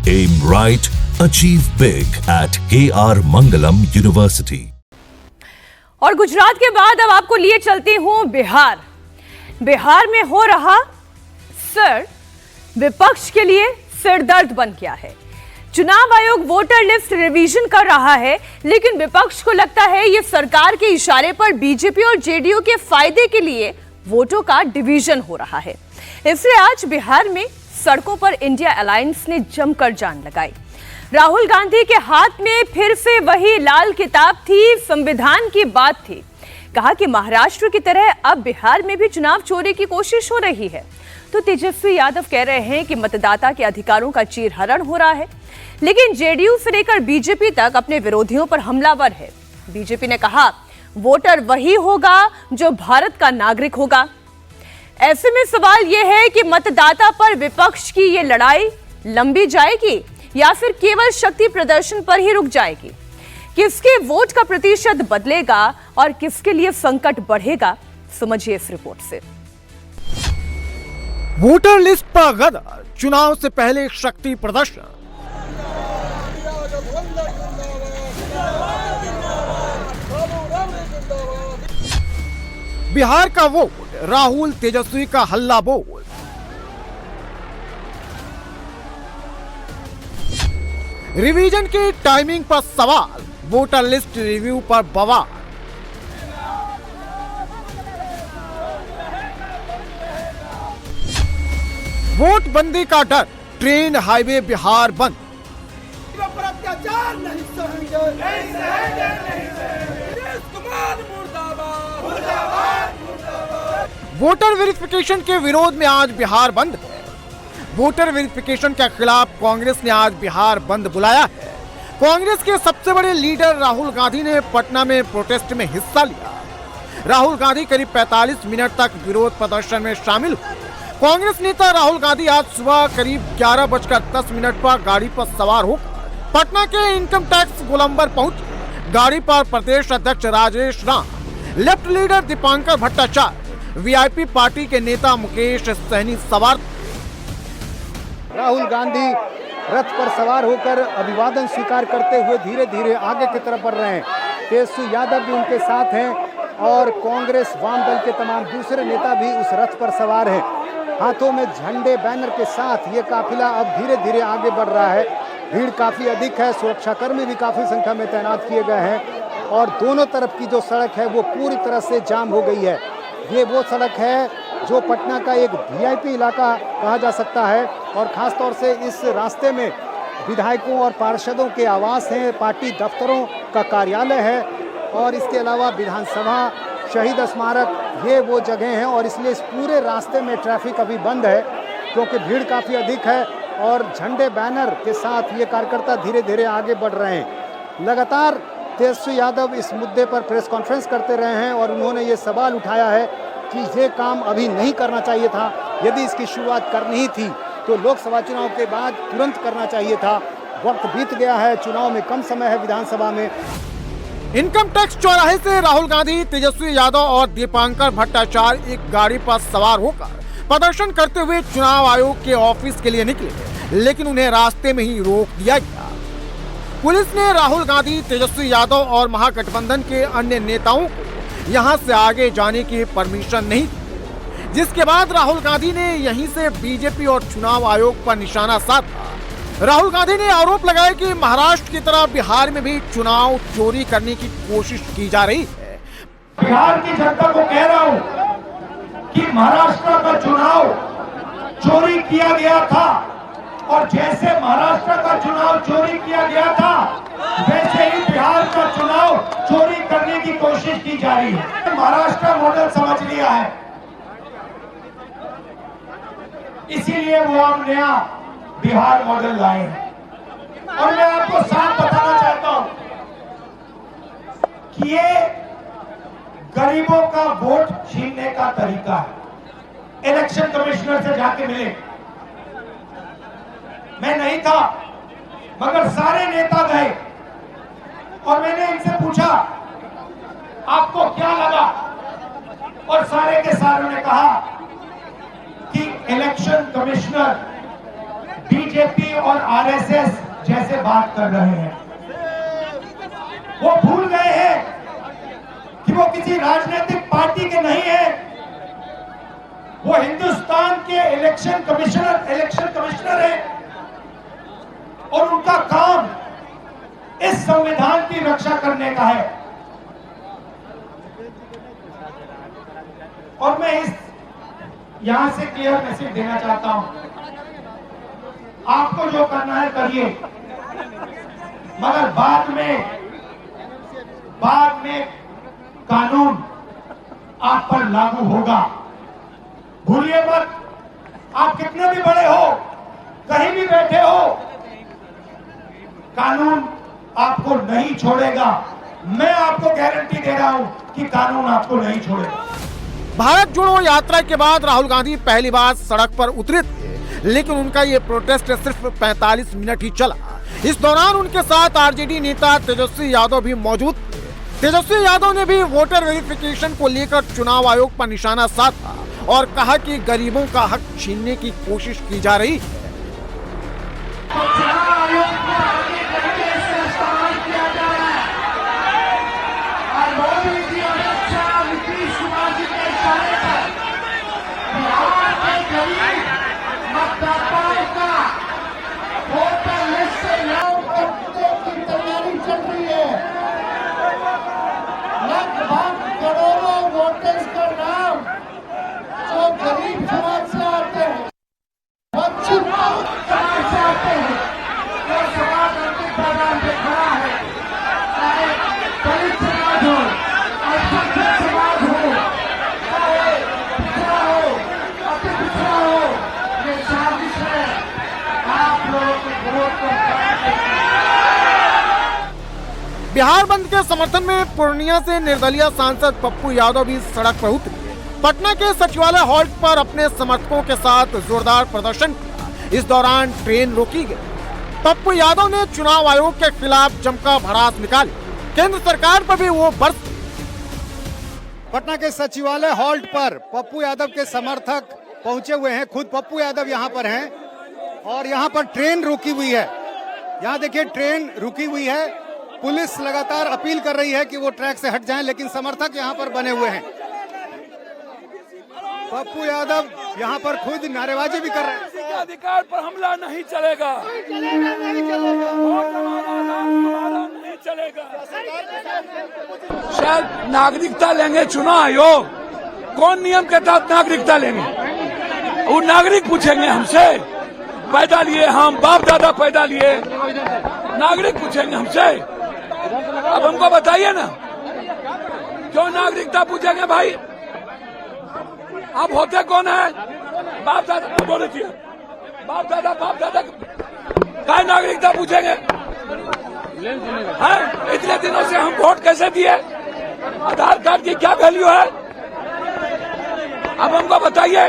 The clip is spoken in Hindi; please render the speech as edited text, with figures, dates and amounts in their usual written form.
Aim right, achieve big at KR Mangalam University. और गुजरात के बाद अब आपको लिए चलती हूं बिहार। बिहार में हो रहा सर विपक्ष के लिए सिरदर्द बन गया है। चुनाव आयोग वोटर लिस्ट रिवीजन कर रहा है, लेकिन विपक्ष को लगता है ये सरकार के इशारे पर बीजेपी और जेडीयू के फायदे के लिए वोटों का डिवीजन हो रहा है। इसलिए आज बिहार में सड़कों पर इंडिया अलायंस ने जमकर जान लगाई। राहुल गांधी के हाथ में फिर से वही लाल किताब थी, संविधान की बात थी। कहा कि महाराष्ट्र की तरह अब बिहार में भी चुनाव चोरी की कोशिश हो रही है। तो तेजस्वी यादव कह रहे हैं कि मतदाता के अधिकारों का चीरहरण हो रहा है, लेकिन जेडीयू से लेकर बीजेपी तक अपने विरोधियों पर हमलावर है। बीजेपी ने कहा वोटर वही होगा जो भारत का नागरिक होगा। ऐसे में सवाल यह है कि मतदाता पर विपक्ष की ये लड़ाई लंबी जाएगी या फिर केवल शक्ति प्रदर्शन पर ही रुक जाएगी। किसके वोट का प्रतिशत बदलेगा और किसके लिए संकट बढ़ेगा, समझिए इस रिपोर्ट से। वोटर लिस्ट पर गदर, चुनाव से पहले शक्ति प्रदर्शन। बिहार का वोट, राहुल तेजस्वी का हल्ला बोल। रिवीजन की टाइमिंग पर सवाल, वोटर लिस्ट रिव्यू पर बवाल। वोट बंदी का डर, ट्रेन हाईवे बिहार बंद। पर अत्याचार नहीं सहेंगे, नहीं सहेंगे, नहीं सहेंगे। मुर्दाबाद, मुर्दाबाद, मुर्दाबाद। वोटर वेरिफिकेशन के विरोध में आज बिहार बंद है। वोटर वेरिफिकेशन के खिलाफ कांग्रेस ने आज बिहार बंद बुलाया है। कांग्रेस के सबसे बड़े लीडर राहुल गांधी ने पटना में प्रोटेस्ट में हिस्सा लिया। राहुल गांधी करीब 45 मिनट तक विरोध प्रदर्शन में शामिल हुए। कांग्रेस नेता राहुल गांधी आज सुबह करीब 11:10 पर गाड़ी पर सवार होकर पटना के इनकम टैक्स गोलंबर पहुंचे। गाड़ी पर प्रदेश अध्यक्ष Rajesh Ram, left leader Dipankar Bhattacharya, VIP party के नेता मुकेश सहनी सवार। राहुल गांधी रथ पर सवार होकर अभिवादन स्वीकार करते हुए धीरे धीरे आगे की तरफ बढ़ रहे हैं। तेजस्वी यादव भी उनके साथ हैं और कांग्रेस वाम दल के तमाम दूसरे नेता भी उस रथ पर सवार हैं। हाथों में झंडे बैनर के साथ ये काफिला अब धीरे धीरे आगे बढ़ रहा है। भीड़ काफी अधिक है, सुरक्षाकर्मी भी काफी संख्या में तैनात किए गए हैं और दोनों तरफ की जो सड़क है वो पूरी तरह से जाम हो गई है। ये वो सड़क है जो पटना का एक वीआईपी इलाका कहा जा सकता है और खास तौर से इस रास्ते में विधायकों और पार्षदों के आवास हैं, पार्टी दफ्तरों का कार्यालय है और इसके अलावा विधानसभा, शहीद स्मारक, ये वो जगह हैं और इसलिए इस पूरे रास्ते में ट्रैफिक अभी बंद है क्योंकि भीड़ काफ़ी अधिक है और झंडे बैनर के साथ ये कार्यकर्ता धीरे धीरे आगे बढ़ रहे हैं। लगातार तेजस्वी यादव इस मुद्दे पर प्रेस कॉन्फ्रेंस करते रहे हैं और उन्होंने ये सवाल उठाया है कि ये काम अभी नहीं करना चाहिए था। यदि इसकी शुरुआत करनी ही थी तो लोकसभा चुनाव के बाद तुरंत करना चाहिए था। वक्त बीत गया है, चुनाव में कम समय है विधानसभा में। इनकम टैक्स चौराहे से राहुल गांधी, तेजस्वी यादव और दीपांकर भट्टाचार्य एक गाड़ी पर सवार होकर प्रदर्शन करते हुए चुनाव आयोग के ऑफिस के लिए निकले, लेकिन उन्हें रास्ते में ही रोक दिया गया। पुलिस ने राहुल गांधी, तेजस्वी यादव और महागठबंधन के अन्य नेताओं को यहां से आगे जाने की परमिशन नहीं दी, जिसके बाद राहुल गांधी ने यहीं से बीजेपी और चुनाव आयोग पर निशाना साधा। राहुल गांधी ने आरोप लगाया कि महाराष्ट्र की तरह बिहार में भी चुनाव चोरी करने की कोशिश की जा रही है। बिहार की जनता को कह रहा हूं कि महाराष्ट्र का चुनाव चोरी किया गया था और जैसे महाराष्ट्र का चुनाव चोरी किया गया था वैसे ही बिहार का चुनाव चोरी करने की कोशिश की जा रही है। महाराष्ट्र मॉडल समझ लिया है, इसीलिए वो हम नया बिहार मॉडल लाए हैं। और मैं आपको साफ बताना चाहता हूं कि ये गरीबों का वोट छीनने का तरीका है। इलेक्शन कमिश्नर से जाके मिले, मैं नहीं था मगर सारे नेता गए और मैंने इनसे पूछा आपको क्या लगा, और सारे के सारों ने कहा कि इलेक्शन कमिश्नर बीजेपी और आरएसएस जैसे बात कर रहे हैं। वो भूल गए हैं कि वो किसी राजनीतिक पार्टी के नहीं है। वो हिंदुस्तान के इलेक्शन कमिश्नर है और उनका काम इस संविधान की रक्षा करने का है। और मैं यहां से क्लियर मैसेज देना चाहता हूं, आपको जो करना है करिए, मगर बाद में कानून आप पर लागू होगा। भूलिए मत, आप कितने भी बड़े हो, कहीं भी बैठे हो, कानून आपको नहीं छोड़ेगा। मैं आपको गारंटी दे रहा हूं कि कानून आपको नहीं छोड़ेगा। भारत जोड़ो यात्रा के बाद राहुल गांधी पहली बार सड़क पर उतरे थे, लेकिन उनका ये प्रोटेस्ट सिर्फ 45 मिनट ही चला। इस दौरान उनके साथ आरजेडी नेता तेजस्वी यादव भी मौजूद थे। तेजस्वी यादव ने भी वोटर वेरिफिकेशन को लेकर चुनाव आयोग पर निशाना साधा और कहा कि गरीबों का हक छीनने की कोशिश की जा रही है। करोड़ों वोटर्स का नाम जो गरीब समाज से आते हैं, वंचित समाज से आते हैं, जो समाज अंतिम पायदान पे खड़ा है, चाहे दलित समाज हो, अल्पसंख्यक समाज हो, चाहे पिछड़ा हो, अति पिछड़ा हो, ये साजिश है आप लोगों के वोट को। बिहार बंद के समर्थन में पूर्णिया से निर्दलीय सांसद पप्पू यादव भी सड़क पर उतरे। पटना के सचिवालय हॉल्ट पर अपने समर्थकों के साथ जोरदार प्रदर्शन किया। इस दौरान ट्रेन रोकी गई। पप्पू यादव ने चुनाव आयोग के खिलाफ जमकर भड़ास निकाली। केंद्र सरकार पर भी वो बरसे। पटना के सचिवालय हॉल्ट पर पप्पू यादव के समर्थक पहुंचे हुए हैं। खुद पप्पू यादव यहां पर हैं और यहां पर ट्रेन रुकी हुई है। यहां देखिए ट्रेन रुकी हुई है। पुलिस लगातार अपील कर रही है कि वो ट्रैक से हट जाएं, लेकिन समर्थक यहां पर बने हुए हैं। पप्पू यादव यहां पर खुद नारेबाजी भी कर रहे हैं। किसी के अधिकार पर हमला नहीं चलेगा, नहीं चलेगा। शायद नागरिकता लेंगे चुनाव आयोग, कौन नियम के तहत नागरिकता लेंगे? वो नागरिक पूछेंगे हमसे, पैदा लिए हम, बाप दादा पैदा लिए, नागरिक पूछेंगे हमसे। अब हमको बताइए ना, क्यों नागरिकता पूछेंगे भाई? आप होते कौन है? बाप दादा बोले थे, बाप दादा काय नागरिकता पूछेंगे? हैं? इतने दिनों से हम वोट कैसे दिए? आधार कार्ड की क्या वैल्यू है? अब हमको बताइए।